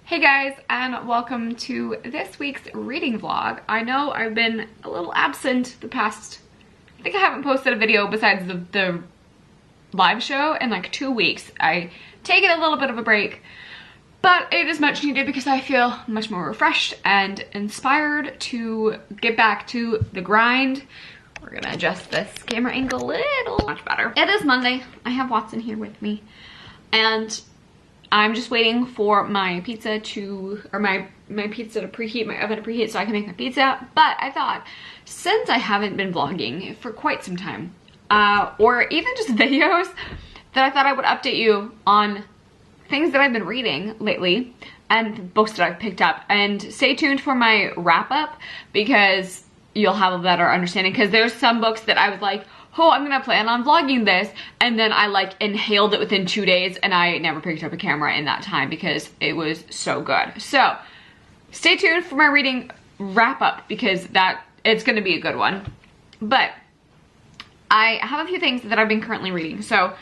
Hey guys, and welcome to this week's reading vlog. I know I've been a little absent the past, I think I haven't posted a video besides the live show in like 2 weeks. I taken a little bit of a break, but it is much needed because I feel much more refreshed and inspired to get back to the grind. We're gonna adjust this camera angle a little much better. It is Monday. I have Watson here with me, and I'm just waiting for my pizza to, or my pizza to preheat, my oven to preheat so I can make my pizza. But I thought, since I haven't been vlogging for quite some time, or even just videos, that I thought I would update you on things that I've been reading lately and books that I've picked up. And stay tuned for my wrap up because you'll have a better understanding, because there's some books that I was like, oh, I'm gonna plan on vlogging this, and then I like inhaled it within 2 days and I never picked up a camera in that time because it was so good. So stay tuned for my reading wrap up because it's gonna be a good one. But I have a few things that I've been currently reading. So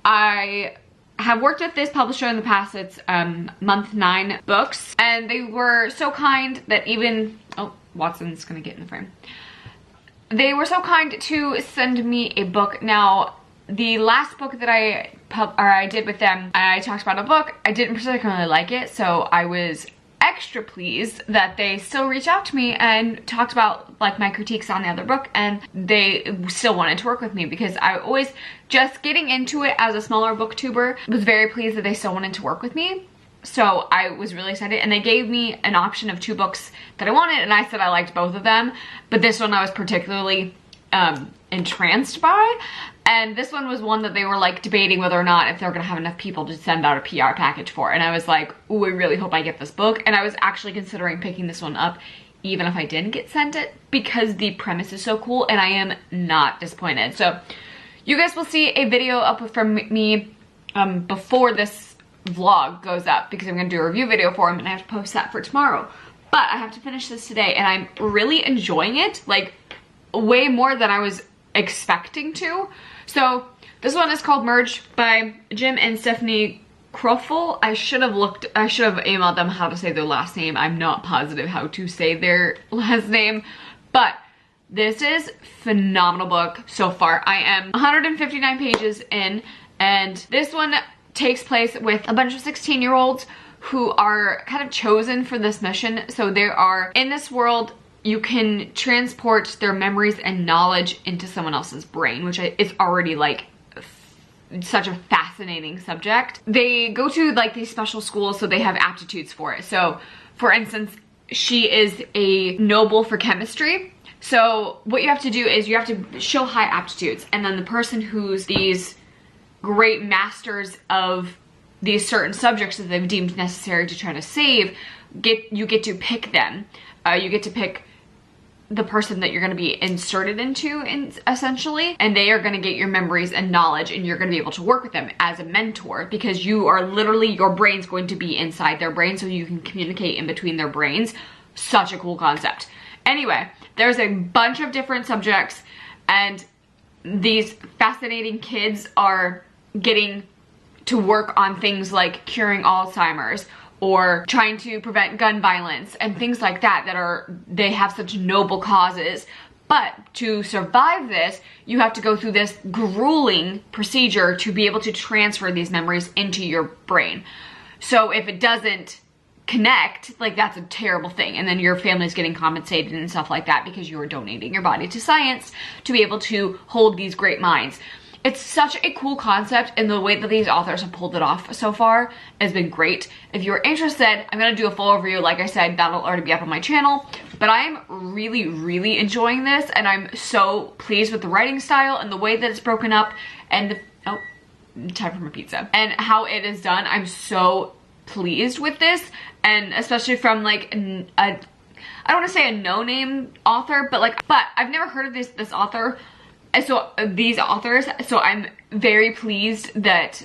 I have worked with this publisher in the past. It's month 9 books, and they were so kind that even, oh, Watson's gonna get in the frame. They were so kind to send me a book. Now, the last book that I did with them, I talked about a book. I didn't particularly like it, so I was extra pleased that they still reached out to me and talked about like my critiques on the other book, and they still wanted to work with me because I always, just getting into it as a smaller booktuber, was very pleased that they still wanted to work with me. So I was really excited, and they gave me an option of 2 books that I wanted, and I said I liked both of them, but this one I was particularly entranced by. And this one was one that they were like debating whether or not if they're gonna have enough people to send out a PR package for. And I was like, ooh, I really hope I get this book. And I was actually considering picking this one up even if I didn't get sent it, because the premise is so cool and I am not disappointed. So you guys will see a video up from me before this vlog goes up, because I'm gonna do a review video for him and I have to post that for tomorrow. But I have to finish this today and I'm really enjoying it, like way more than I was expecting to. So this one is called Merge by Jim and Stephanie Kroffel. I should have emailed them how to say their last name. I'm not positive how to say their last name, but this is a phenomenal book so far. I am 159 pages in, and this one takes place with a bunch of 16-year-olds who are kind of chosen for this mission. So they are in this world. You can transport their memories and knowledge into someone else's brain, which is already like such a fascinating subject. They go to like these special schools, so they have aptitudes for it. So for instance, she is a noble for chemistry. So what you have to do is you have to show high aptitudes, and then the person who's these great masters of these certain subjects that they've deemed necessary to try to save, you get to pick them. You get to pick the person that you're going to be inserted into, essentially, and they are going to get your memories and knowledge, and you're going to be able to work with them as a mentor, because you are literally, your brain's going to be inside their brain, so you can communicate in between their brains. Such a cool concept. Anyway, there's a bunch of different subjects, and these fascinating kids are getting to work on things like curing Alzheimer's or trying to prevent gun violence and things like that they have such noble causes. But to survive this, you have to go through this grueling procedure to be able to transfer these memories into your brain. So if it doesn't connect, like, that's a terrible thing, and then your family's getting compensated and stuff like that because you are donating your body to science to be able to hold these great minds. It's such a cool concept, and the way that these authors have pulled it off so far has been great. If you're interested, I'm gonna do a full review. Like I said, that'll already be up on my channel, but I'm really, really enjoying this, and I'm so pleased with the writing style and the way that it's broken up, and time for my pizza, and how it is done. I'm so pleased with this, and especially from like I don't want to say a no-name author, but I've never heard of this author. So these authors, so I'm very pleased that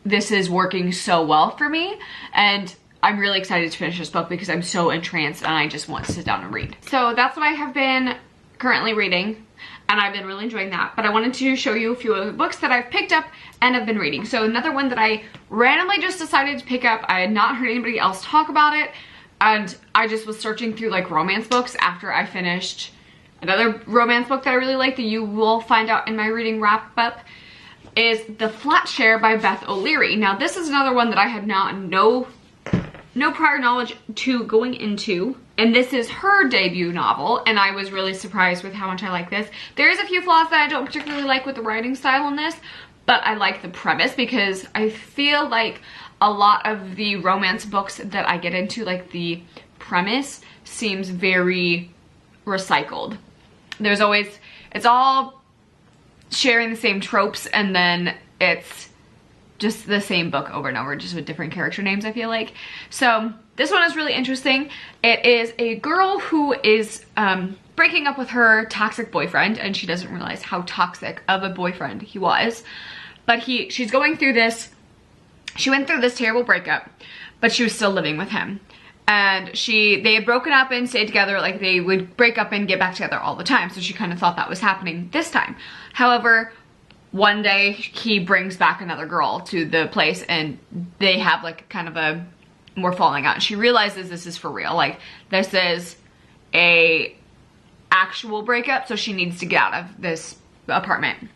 this is working so well for me, and I'm really excited to finish this book because I'm so entranced and I just want to sit down and read. So that's what I have been currently reading. and I've been really enjoying that. But I wanted to show you a few of the books that I've picked up and have been reading. So another one that I randomly just decided to pick up, I had not heard anybody else talk about it, and I just was searching through like romance books after I finished another romance book that I really like that you will find out in my reading wrap up, is The Flat Share by Beth O'Leary. Now this is another one that I had no prior knowledge to going into, and this is her debut novel, and I was really surprised with how much I like this. There's a few flaws that I don't particularly like with the writing style in this, but I like the premise because I feel like a lot of the romance books that I get into, like the premise seems very recycled. There's always, it's all sharing the same tropes, and then it's just the same book over and over, just with different character names, I feel like. So this one is really interesting. It is a girl who is breaking up with her toxic boyfriend, and she doesn't realize how toxic of a boyfriend he was. But she's going through this, she went through this terrible breakup, but she was still living with him. And they had broken up and stayed together, like they would break up and get back together all the time. So she kind of thought that was happening this time. However, one day he brings back another girl to the place, and they have like kind of a more falling out. And she realizes this is for real. Like, this is a actual breakup, so she needs to get out of this apartment.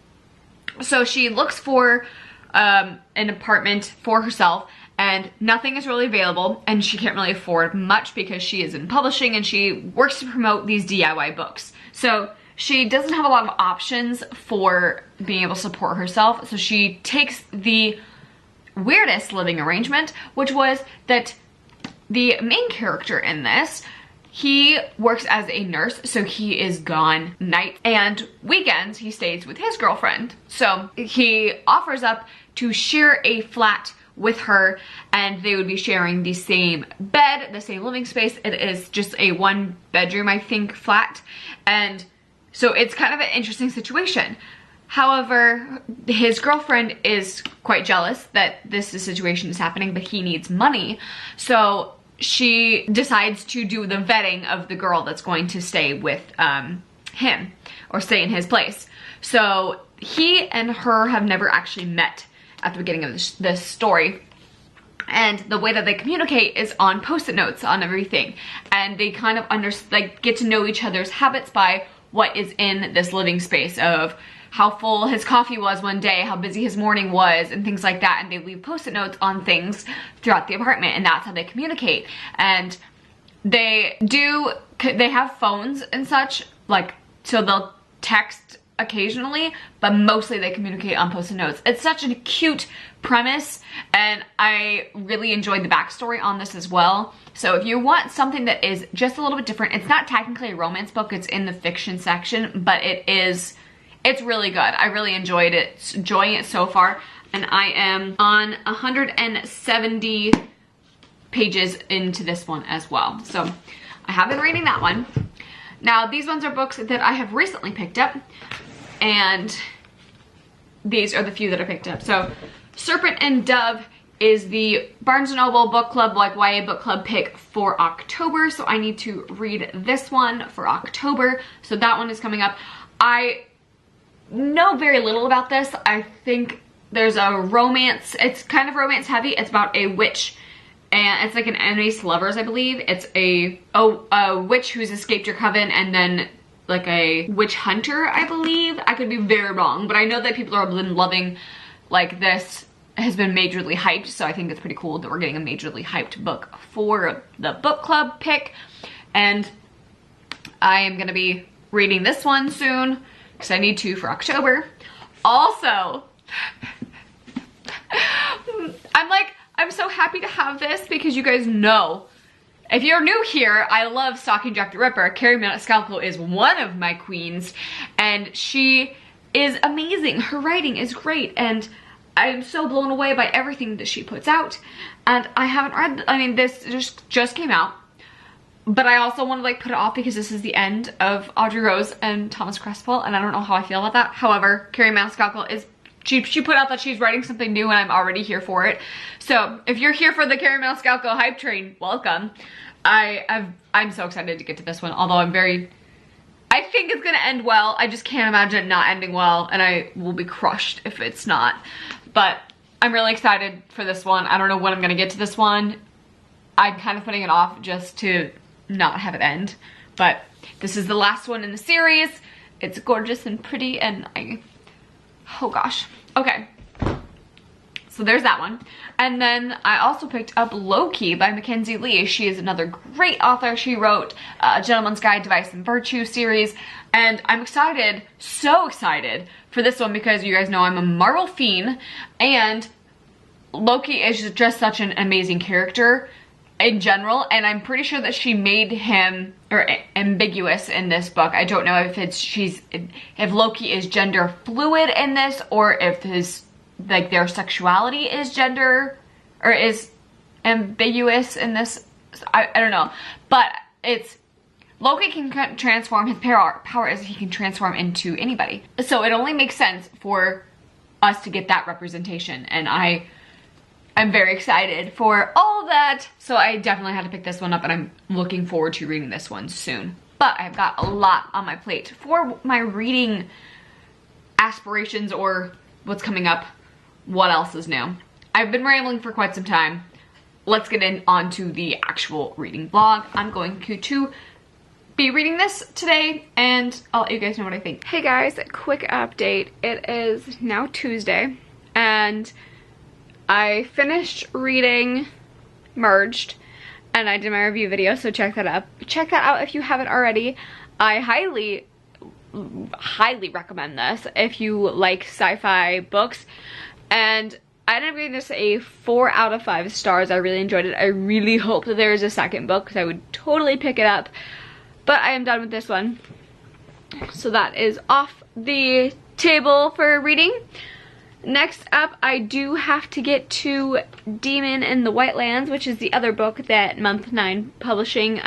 So she looks for an apartment for herself, and nothing is really available, and she can't really afford much because she is in publishing and she works to promote these DIY books. So she doesn't have a lot of options for being able to support herself. So she takes the weirdest living arrangement, which was that the main character in this, he works as a nurse, so he is gone night and weekends. He stays with his girlfriend. So he offers up to share a flat with her, and they would be sharing the same bed, the same living space. It is just a 1-bedroom, I think, flat. And so it's kind of an interesting situation. However, his girlfriend is quite jealous that this situation is happening, but he needs money. So she decides to do the vetting of the girl that's going to stay with him, or stay in his place. So he and her have never actually met at the beginning of this story. And the way that they communicate is on post-it notes on everything. And they kind of get to know each other's habits by what is in this living space, of how full his coffee was one day, how busy his morning was, and things like that. And they leave post-it notes on things throughout the apartment, and that's how they communicate. And they have phones and such, like, so they'll text occasionally, but mostly they communicate on post-it notes. It's such a cute premise, and I really enjoyed the backstory on this as well. So if you want something that is just a little bit different, it's not technically a romance book, it's in the fiction section, but it's really good. I really enjoying it so far, and I am on 170 pages into this one as well. So I have been reading that one. Now these ones are books that I have recently picked up, and these are the few that I picked up. So Serpent and Dove is the Barnes & Noble book club, like YA book club pick for October. So I need to read this one for October. So that one is coming up. I know very little about this. I think there's a romance. It's kind of romance heavy. It's about a witch, and it's like an enemies to lovers, I believe. It's a witch who's escaped your coven, and then like a witch hunter, I believe. I could be very wrong, but I know that people have been loving, like, this has been majorly hyped, so I think it's pretty cool that we're getting a majorly hyped book for the book club pick. And I am gonna be reading this one soon because I need to for October. Also, I'm so happy to have this because you guys know, if you're new here, I love stalking Jack the Ripper. Carrie Maniscalco is one of my queens, and she is amazing. Her writing is great, and I'm so blown away by everything that she puts out. And I haven't read, I mean, this just came out, but I also want to like put it off because this is the end of Audrey Rose and Thomas Cresswell, and I don't know how I feel about that. However, Carrie Maniscalco is, she put out that she's writing something new, and I'm already here for it. So if you're here for the Carrie Maniscalco hype train, welcome. I'm so excited to get to this one, although I'm very I think it's gonna end well. I just can't imagine it not ending well, and I will be crushed if it's not. But I'm really excited for this one. I don't know when I'm gonna get to this one. I'm kind of putting it off just to not have it end. But this is the last one in the series. It's gorgeous and pretty, and oh gosh. Okay. So there's that one. And then I also picked up Loki by Mackenzie Lee. She is another great author. She wrote a Gentleman's Guide to Vice and Virtue series. And I'm excited, so excited for this one because you guys know I'm a Marvel fiend. And Loki is just such an amazing character in general. And I'm pretty sure that she made him ambiguous in this book. I don't know if if Loki is gender fluid in this, or if their sexuality is gender or is ambiguous in this. I don't know, but Loki can transform. His power is he can transform into anybody, so it only makes sense for us to get that representation, and I'm very excited for all that. So I definitely had to pick this one up, and I'm looking forward to reading this one soon. But I've got a lot on my plate for my reading aspirations, or what's coming up. What else is new? I've been rambling for quite some time. Let's get on to the actual reading vlog. I'm going to be reading this today, and I'll let you guys know what I think. Hey guys, quick update. It is now Tuesday, and I finished reading Merged, and I did my review video, so check that out. Check that out if you haven't already. I highly recommend this if you like sci-fi books. And I ended up giving this a 4 out of 5 stars. I really enjoyed it. I really hope that there is a second book because I would totally pick it up. But I am done with this one. So that is off the table for reading. Next up, I do have to get to Demon in the White Lands, which is the other book that Month 9 Publishing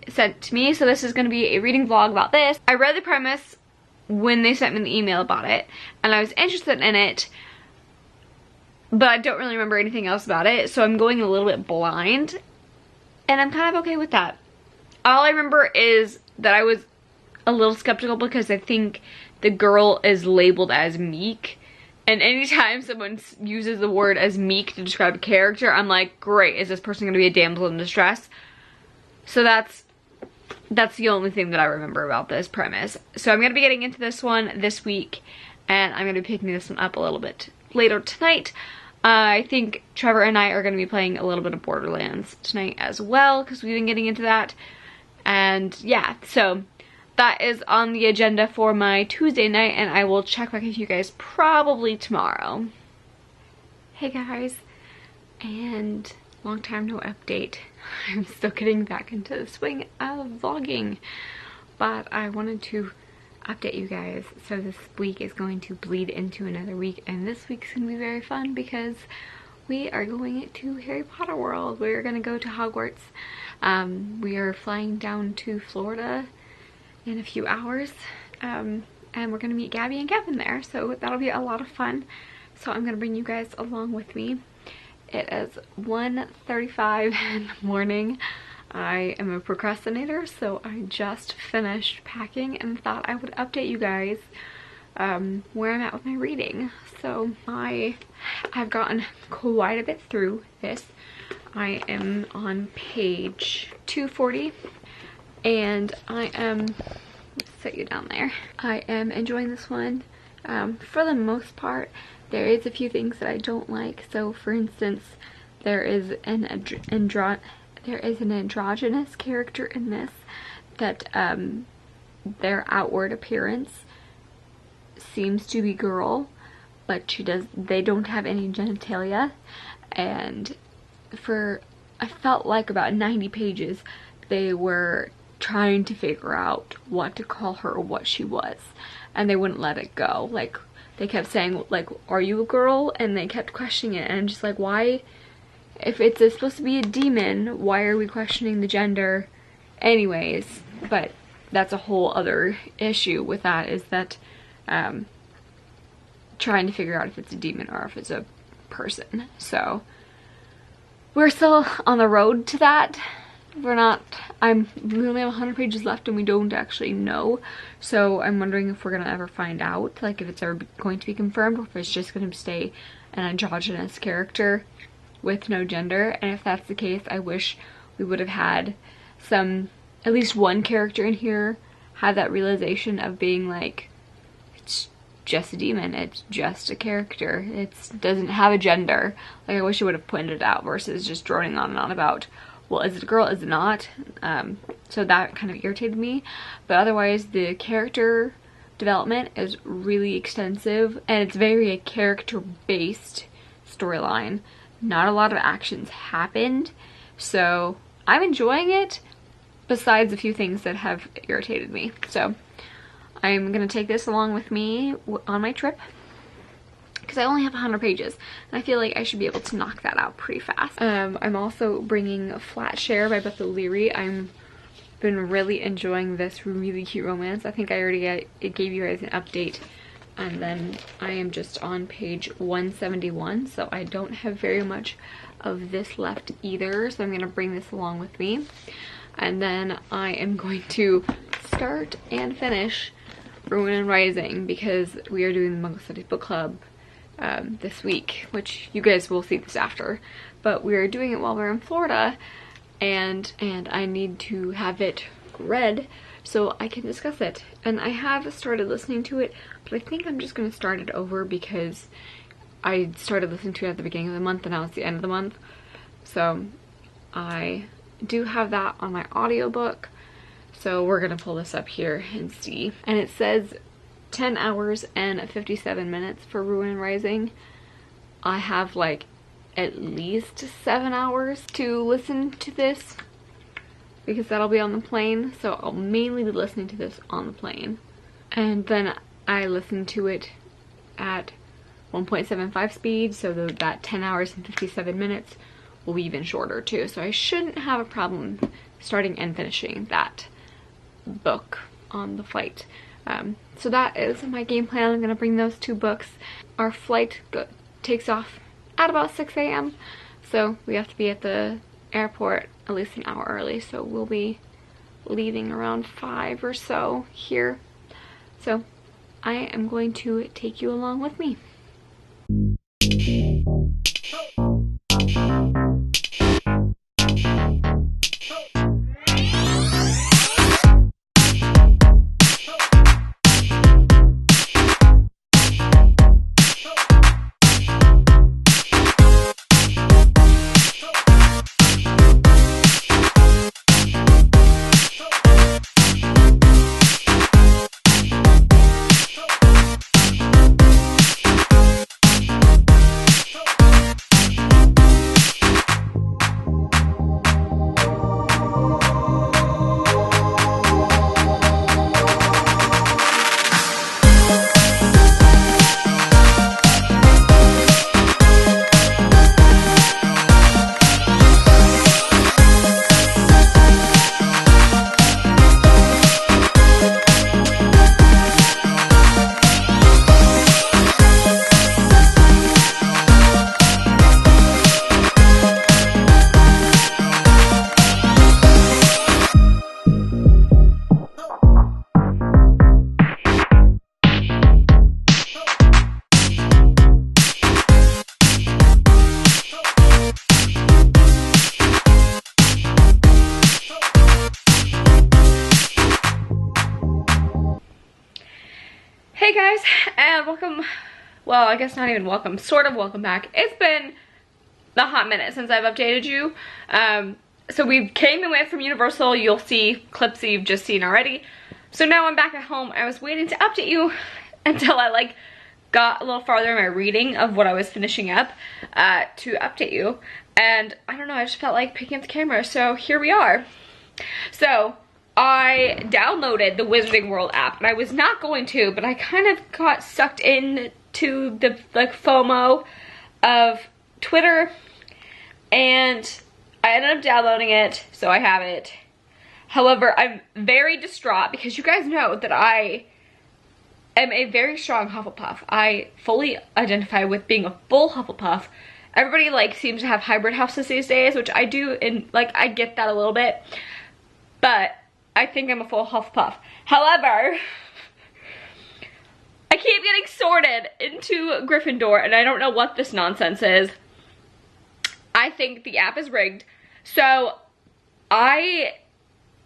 sent to me. So this is going to be a reading vlog about this. I read the premise when they sent me the email about it, and I was interested in it, but I don't really remember anything else about it, so I'm going a little bit blind, and I'm kind of okay with that. All I remember is that I was a little skeptical because I think the girl is labeled as meek, and anytime someone uses the word as meek to describe a character, I'm like, great, is this person going to be a damsel in distress? So that's the only thing that I remember about this premise. So I'm going to be getting into this one this week, and I'm going to be picking this one up a little bit later tonight. I think Trevor and I are going to be playing a little bit of Borderlands tonight as well, because we've been getting into that. And yeah, so that is on the agenda for my Tuesday night, and I will check back with you guys probably tomorrow. Hey guys, and long time no update. I'm still getting back into the swing of vlogging, but I wanted to update you guys. So this week is going to bleed into another week, and this week's gonna be very fun because we are going to Harry Potter World. We're gonna go to Hogwarts. We are flying down to Florida in a few hours, and we're gonna meet Gabby and Gavin there, so that'll be a lot of fun. So I'm gonna bring you guys along with me. It is 1:35 in the morning. I am a procrastinator, so I just finished packing and thought I would update you guys where I'm at with my reading. So I've gotten quite a bit through this. I am on page 240, and I am, let's set you down there. I am enjoying this one for the most part. There is a few things that I don't like. So for instance, there is an androgynous character in this that their outward appearance seems to be girl, but they don't have any genitalia, and I felt like about 90 pages they were trying to figure out what to call her or what she was, and they wouldn't let it go. Like, they kept saying, like, are you a girl? And they kept questioning it, and I'm just like, why? If it's supposed to be a demon, why are we questioning the gender anyways? But that's a whole other issue with that, is that trying to figure out if it's a demon or if it's a person. So we're still on the road to that. we only have 100 pages left and we don't actually know. So I'm wondering if we're gonna ever find out, like if it's ever going to be confirmed or if it's just gonna stay an androgynous character with no gender. And if that's the case, I wish we would have had at least one character in here have that realization of being like, it's just a demon, it's just a character, it doesn't have a gender. Like, I wish it would have pointed it out versus just droning on and on about, well, is it a girl, is it not? So that kind of irritated me. But otherwise, the character development is really extensive and it's very a character-based storyline. Not a lot of actions happened, so I'm enjoying it, besides a few things that have irritated me. So I'm gonna take this along with me on my trip because I only have 100 pages and I feel like I should be able to knock that out pretty fast. I'm also bringing Flatshare by Beth O'Leary. I've been really enjoying this really cute romance. I think I already gave you guys an update, and then I am just on page 171, so I don't have very much of this left either, so I'm gonna bring this along with me. And then I am going to start and finish Ruin and Rising because we are doing the Muggle Studies Book Club this week, which you guys will see this after. But we are doing it while we're in Florida, and I need to have it read so I can discuss it. And I have started listening to it, but I think I'm just going to start it over because I started listening to it at the beginning of the month and now it's the end of the month. So I do have that on my audiobook, so we're gonna pull this up here and see. And it says 10 hours and 57 minutes for Ruin and Rising. I have like at least 7 hours to listen to this because that'll be on the plane, so I'll mainly be listening to this on the plane. And then I listen to it at 1.75 speed, so that 10 hours and 57 minutes will be even shorter too, so I shouldn't have a problem starting and finishing that book on the flight. So that is my game plan. I'm gonna bring those two books. Our flight takes off at about 6 a.m. so we have to be at the airport at least an hour early, so we'll be leaving around 5 or so here. So I am going to take you along with me. Hey guys, and welcome, well, I guess not even welcome, sort of welcome back. It's been a hot minute since I've updated you. So we came and went from Universal. You'll see clips that you've just seen already. So now I'm back at home. I was waiting to update you until I got a little farther in my reading of what I was finishing up to update you. And I don't know, I just felt like picking up the camera, so here we are. So I downloaded the Wizarding World app, and I was not going to, but I kind of got sucked into the FOMO of Twitter, and I ended up downloading it, so I have it. However, I'm very distraught because you guys know that I am a very strong Hufflepuff. I fully identify with being a full Hufflepuff, everybody like seems to have hybrid houses these days, which I do, and like I get that a little bit, but I think I'm a full Hufflepuff. However, I keep getting sorted into Gryffindor, and I don't know what this nonsense is. I think the app is rigged, so I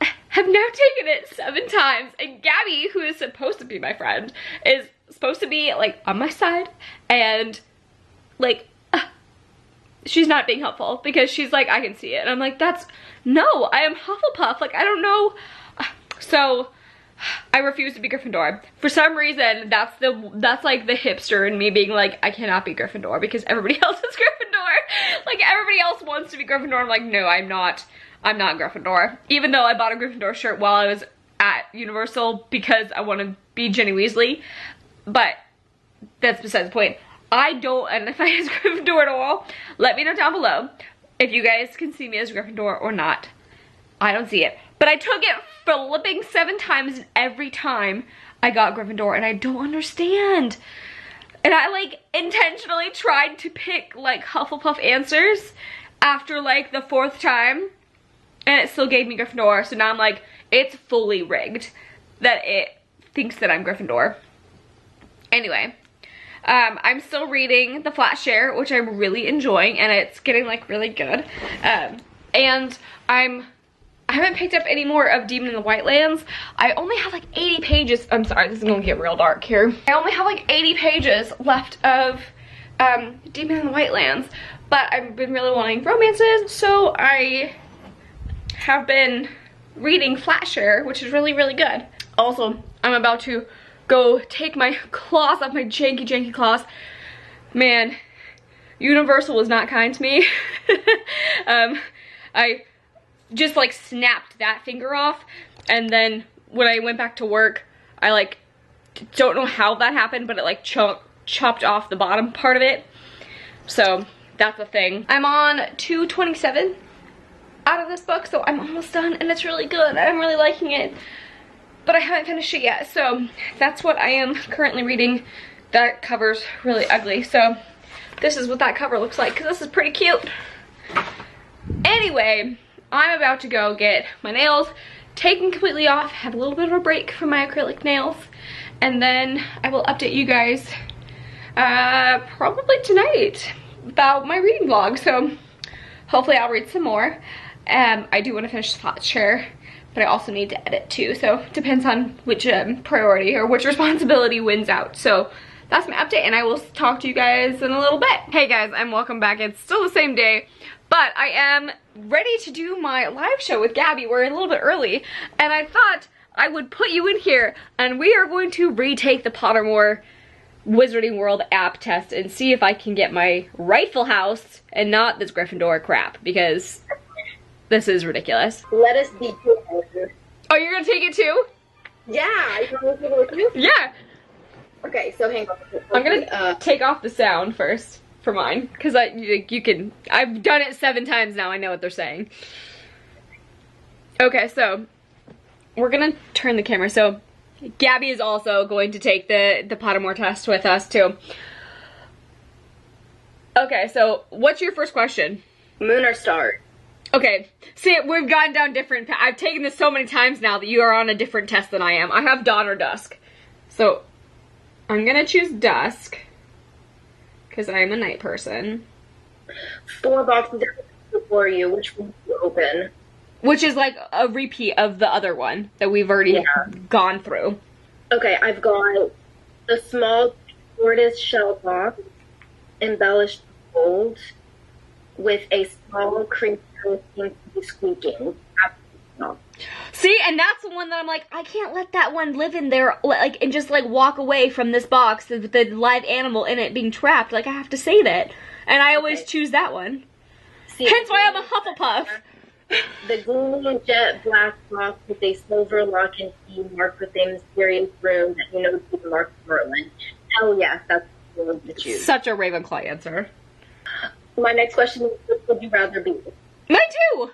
have now taken it 7 times, and Gabby, who is supposed to be my friend, is supposed to be like on my side, and like she's not being helpful because she's like, I can see it, and I'm like, no, I am Hufflepuff, like I don't know. So I refuse to be Gryffindor. For some reason, that's like the hipster in me being like, I cannot be Gryffindor because everybody else is Gryffindor. Like everybody else wants to be Gryffindor. I'm like, no, I'm not Gryffindor. Even though I bought a Gryffindor shirt while I was at Universal because I want to be Ginny Weasley. But that's besides the point. I don't identify as Gryffindor at all. Let me know down below if you guys can see me as Gryffindor or not. I don't see it. But I took it flipping 7 times, and every time I got Gryffindor, and I don't understand. And I like intentionally tried to pick like Hufflepuff answers after like the 4th time, and it still gave me Gryffindor. So now I'm like, it's fully rigged that it thinks that I'm Gryffindor. Anyway, I'm still reading The Flat Share, which I'm really enjoying, and it's getting like really good. And I haven't picked up any more of Demon in the White Lands. I only have like 80 pages. I'm sorry, this is gonna get real dark here. I only have like 80 pages left of Demon in the White Lands, but I've been really wanting romances, so I have been reading Flat Share, which is really, really good. Also, I'm about to go take my claws off, my janky claws. Man, Universal was not kind to me. I just like snapped that finger off, and then when I went back to work, I like don't know how that happened, but it like chopped off the bottom part of it. So that's a thing. I'm on 227 out of this book, so I'm almost done, and it's really good. I'm really liking it, but I haven't finished it yet. So that's what I am currently reading. That cover's really ugly, so this is what that cover looks like, because this is pretty cute. Anyway, I'm about to go get my nails taken completely off, have a little bit of a break from my acrylic nails, and then I will update you guys probably tonight about my reading vlog. So hopefully I'll read some more. I do want to finish Flat Share, but I also need to edit too, so it depends on which priority or which responsibility wins out. So that's my update, and I will talk to you guys in a little bit. Hey guys, and welcome back. It's still the same day, but I am ready to do my live show with Gabby. We're a little bit early, and I thought I would put you in here, and we are going to retake the Pottermore Wizarding World app test and see if I can get my rightful house and not this Gryffindor crap, because this is ridiculous. Let us be good. Oh, you're gonna take it too? Yeah, you want me to take it with you? Yeah. Okay, so hang on. I'm gonna take off the sound first for mine, because I've done it 7 times now, I know what they're saying. Okay, so we're gonna turn the camera. So Gabby is also going to take the Pottermore test with us too. Okay, so what's your first question? Moon or star? Okay, see, we've gone down different I've taken this so many times now that you are on a different test than I am. I have dawn or dusk. So I'm gonna choose dusk, because I'm a night person. 4 boxes before you, which will you open? Which is like a repeat of the other one that we've already gone through. Okay, I've got the small tortoise shell box, embellished gold, with a small creature seems to be squeaking. No. See, and that's the one that I'm like, I can't let that one live in there, like, and just like walk away from this box with the live animal in it being trapped. Like, I have to save it, and I always choose that one. See, hence why I'm a Hufflepuff. The gleaming jet black box with a silver lock and key marked with a mysterious room that you know to be marked Merlin. Hell yes, that's the one to choose. Such a Ravenclaw answer. My next question is, which would you rather be? Mine too!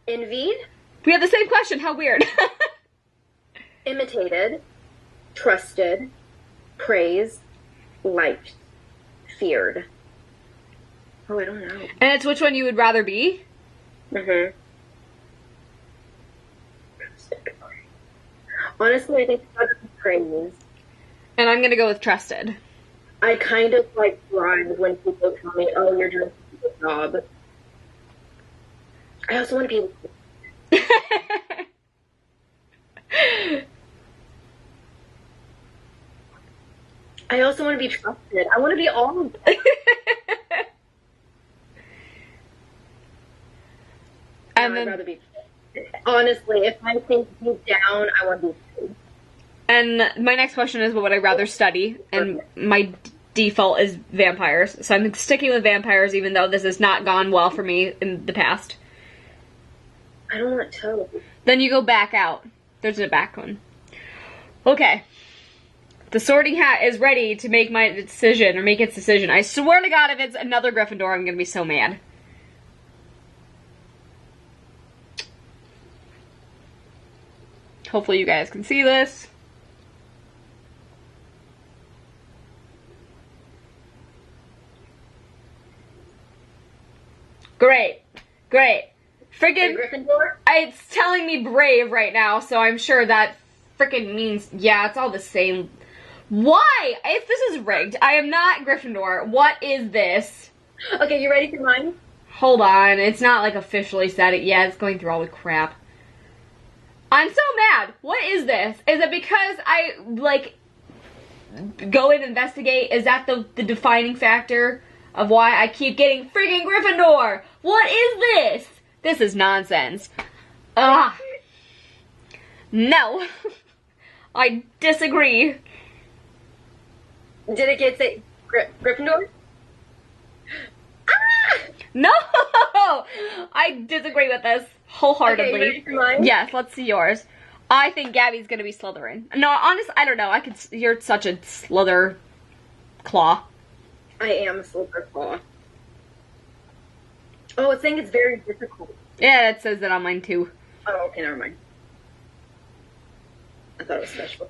Envied? We have the same question, how weird. Imitated, trusted, praised, liked, feared. Oh, I don't know. And it's which one you would rather be? Mm-hmm. Honestly, I think it's better than praise. And I'm gonna go with trusted. I kind of like thrive when people tell me, oh, you're doing a good job. I also want to be... I also want to be trusted. I want to be all of them. And No, then, I'd rather be... Honestly, if I think deep down, I want to be true. and my next question is, what would I rather study? And my default is vampires. So I'm sticking with vampires, even though this has not gone well for me in the past. I don't want to. Then you go back out. There's a back one. Okay. The sorting hat is ready to make my decision, or make its decision. I swear to God, if it's another Gryffindor, I'm gonna be so mad. Hopefully you guys can see this. Great. Great. Friggin' Gryffindor? It's telling me brave right now, so I'm sure that frickin' means, yeah, it's all the same. Why? If this is rigged, I am not Gryffindor. What is this? Okay, you ready for mine? Hold on, it's not like officially said it yet. It's going through all the crap. I'm so mad. What is this? Is it because I, like, go and investigate? Is that the defining factor of why I keep getting friggin' Gryffindor? What is this? This is nonsense. Ugh. No. I disagree. Did it get say Gryffindor? Ah! No! I disagree with this wholeheartedly. Okay, you ready for mine? Yes, let's see yours. I think Gabby's gonna be Slytherin. No, honestly, I don't know. You're such a Slither claw. I am a silver claw. Oh, it's saying it's very difficult. Yeah, it says that on mine too. Oh, okay, never mind. I thought it was special.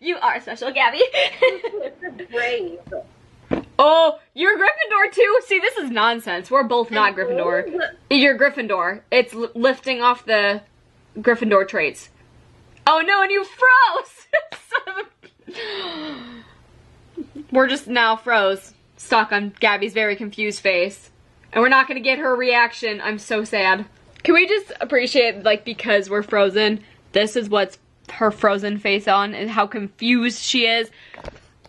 You are special, Gabby. Brave. Oh, you're Gryffindor too? See, this is nonsense. We're both not Gryffindor. You're Gryffindor. It's lifting off the Gryffindor traits. Oh no, and you froze! We're just now froze. Stuck on Gabby's very confused face. And we're not gonna get her reaction. I'm so sad. Can we just appreciate, like, because we're frozen, this is what's her frozen face on, and how confused she is.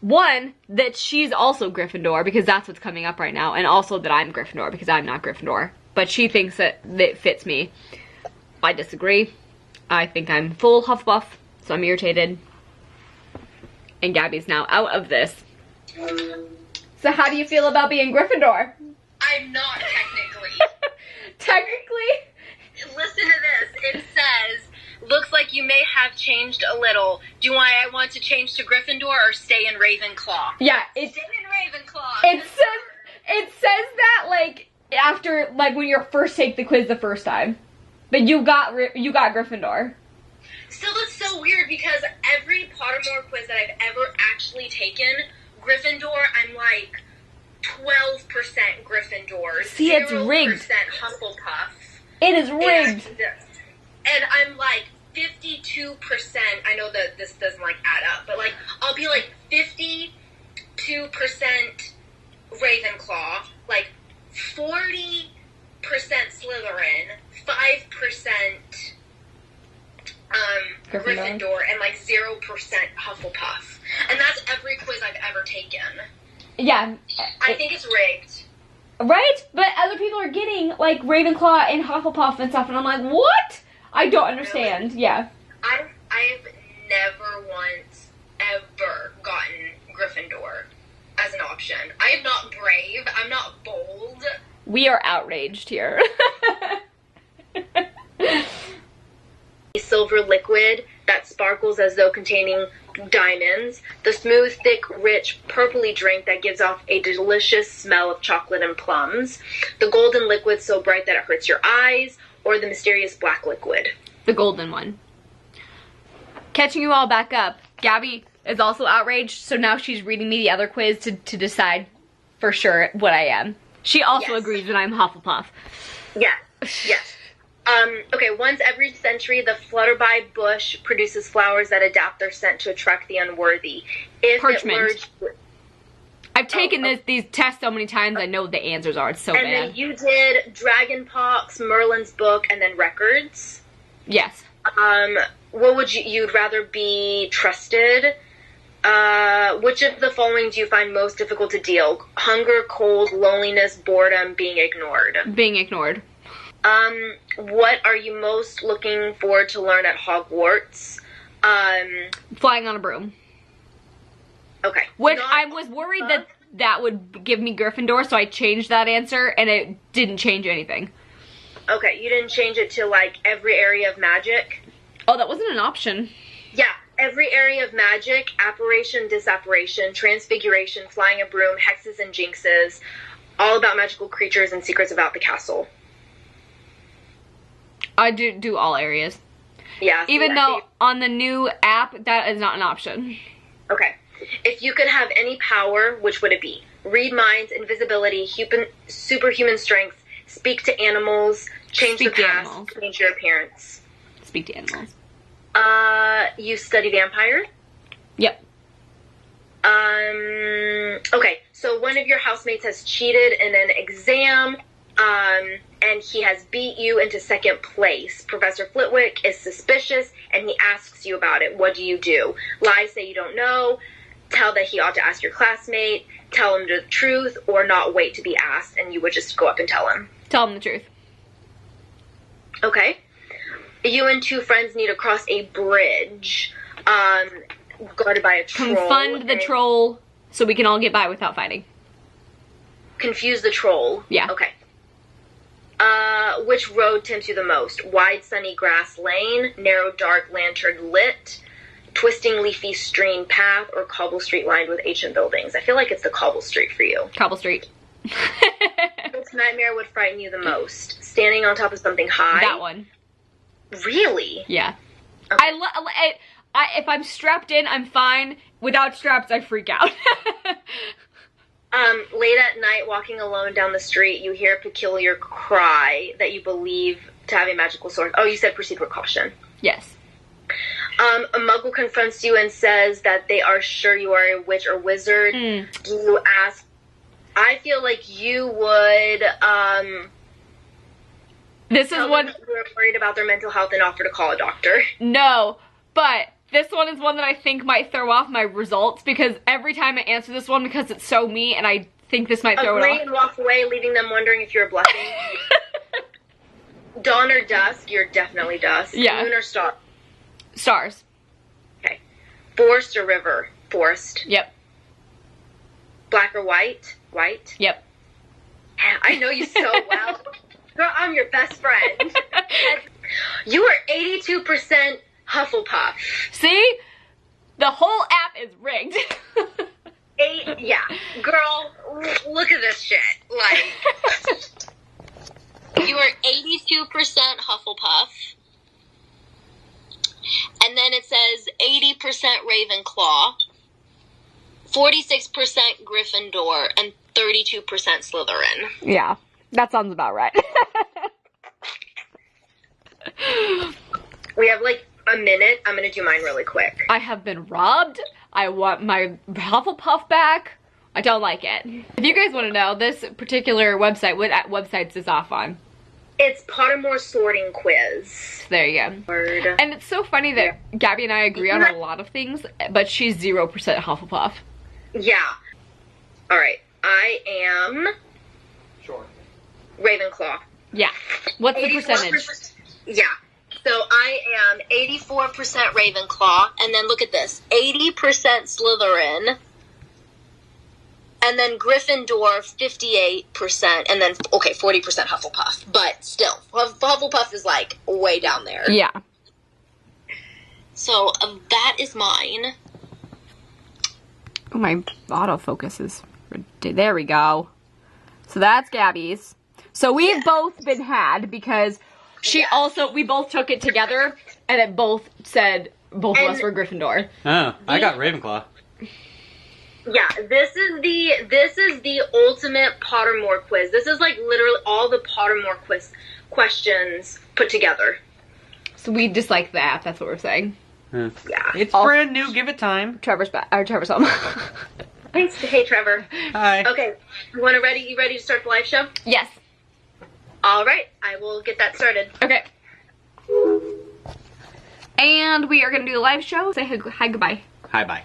One, that she's also Gryffindor, because that's what's coming up right now, and also that I'm Gryffindor, because I'm not Gryffindor. But she thinks that it fits me. I disagree. I think I'm full Hufflepuff, so I'm irritated. And Gabby's now out of this. So how do you feel about being Gryffindor? I'm not technically. Technically? Listen to this. It says, looks like you may have changed a little. Do I want to change to Gryffindor or stay in Ravenclaw? Yeah, Stay in Ravenclaw. it says that, like, after, like, when you first take the quiz the first time. But you got Gryffindor. Still, that's so weird because every Pottermore quiz that I've ever actually taken, Gryffindor, I'm like 12% Gryffindor. See, it's rigged. 0% Hufflepuff. It is rigged. And I'm like 52%. I know that this doesn't like add up, but like I'll be like 52% Ravenclaw, like 40% Slytherin, 5% Gryffindor, and like 0% Hufflepuff. And that's every quiz I've ever taken. Yeah. I think it's rigged. Right? But other people are getting, like, Ravenclaw and Hufflepuff and stuff, and I'm like, what? I don't understand. Really? Yeah. I've never once ever gotten Gryffindor as an option. I am not brave. I'm not bold. We are outraged here. A silver liquid that sparkles as though containing diamonds. The smooth, thick, rich, purpley drink that gives off a delicious smell of chocolate and plums. The golden liquid so bright that it hurts your eyes. Or the mysterious black liquid. The golden one. Catching you all back up, Gabby is also outraged, so now she's reading me the other quiz to decide for sure what I am. She also Yes. agrees that I'm Hufflepuff. Yes, yes. Okay, once every century, the flutterby bush produces flowers that adapt their scent to attract the unworthy. If Parchment. I've taken oh. these tests so many times, I know what the answers are. It's so And bad. then you did Dragonpox, Merlin's Book, and then Records. Yes. What would you'd rather be trusted? Which of the following do you find most difficult to deal? Hunger, cold, loneliness, boredom, being ignored. Being ignored. What are you most looking forward to learn at Hogwarts? Flying on a broom. Okay. Which I was worried that would give me Gryffindor, so I changed that answer, and it didn't change anything. Okay, you didn't change it to, like, every area of magic? Oh, that wasn't an option. Yeah, every area of magic, apparition, disapparition, transfiguration, flying a broom, hexes and jinxes, all about magical creatures and secrets about the castle. I do all areas. Yeah. Even though on the new app, that is not an option. Okay. If you could have any power, which would it be? Read minds, invisibility, superhuman strength, speak to animals, change the past, change your appearance. Speak to animals. You study vampire? Yep. Okay, so one of your housemates has cheated in an exam, and he has beat you into second place. Professor Flitwick is suspicious, and he asks you about it. What do you do? Lie, say you don't know, tell that he ought to ask your classmate, tell him the truth, or not wait to be asked, and you would just go up and tell him. Tell him the truth. Okay. You and two friends need to cross a bridge, guarded by a troll. Confund the troll so we can all get by without fighting. Confuse the troll. Yeah. Okay. Which road tempts you the most? Wide, sunny grass lane, narrow, dark, lantern lit, twisting, leafy, strewn path, or cobble street lined with ancient buildings? I feel like it's the cobble street for you. Cobble street. Which nightmare would frighten you the most? Standing on top of something high? That one. Really? Yeah. Okay. If I'm strapped in, I'm fine. Without straps, I freak out. Late at night, walking alone down the street, you hear a peculiar cry that you believe to have a magical source. Oh, you said proceed with caution. Yes. A muggle confronts you and says that they are sure you are a witch or wizard. Do you ask? I feel like you would, This is one you're worried about their mental health and offer to call a doctor. No, but this one is one that I think might throw off my results because every time I answer this one because it's so me and I think this might throw it off. And walk away, leaving them wondering if you're bluffing. Dawn or dusk? You're definitely dusk. Yeah. Moon or star? Stars. Okay. Forest or river? Forest. Yep. Black or white? White. Yep. I know you so well. Girl, I'm your best friend. You are 82% Hufflepuff. See? The whole app is rigged. Yeah. Girl, look at this shit. Like, you are 82% Hufflepuff. And then it says 80% Ravenclaw, 46% Gryffindor, and 32% Slytherin. Yeah, that sounds about right. We have like a minute. I'm going to do mine really quick. I have been robbed. I want my Hufflepuff back. I don't like it. If you guys want to know, this particular website, what website's this off on? It's Pottermore Sorting Quiz. There you go. Word. And it's so funny that Gabby and I agree on a lot of things, but she's 0% Hufflepuff. Yeah. Alright. I am... Sure. Ravenclaw. Yeah. What's the percentage? Yeah. So I am 84% Ravenclaw, and then look at this, 80% Slytherin, and then Gryffindor 58%, and then, okay, 40% Hufflepuff. But still, Hufflepuff is like way down there. Yeah. So that is mine. Oh, my autofocus is... There we go. So that's Gabby's. So we've both been had because we both took it together and it both said both of us were Gryffindor. Oh, I got Ravenclaw. Yeah, this is the ultimate Pottermore quiz. This is like literally all the Pottermore questions put together. So we dislike the app, that's what we're saying. Yeah. It's brand new, give it time. Trevor's back, or Trevor's home. Thanks. Hey, Trevor. Hi. Okay, you ready to start the live show? Yes. All right, I will get that started. Okay. And we are gonna do a live show. Say hi, goodbye. Hi, bye.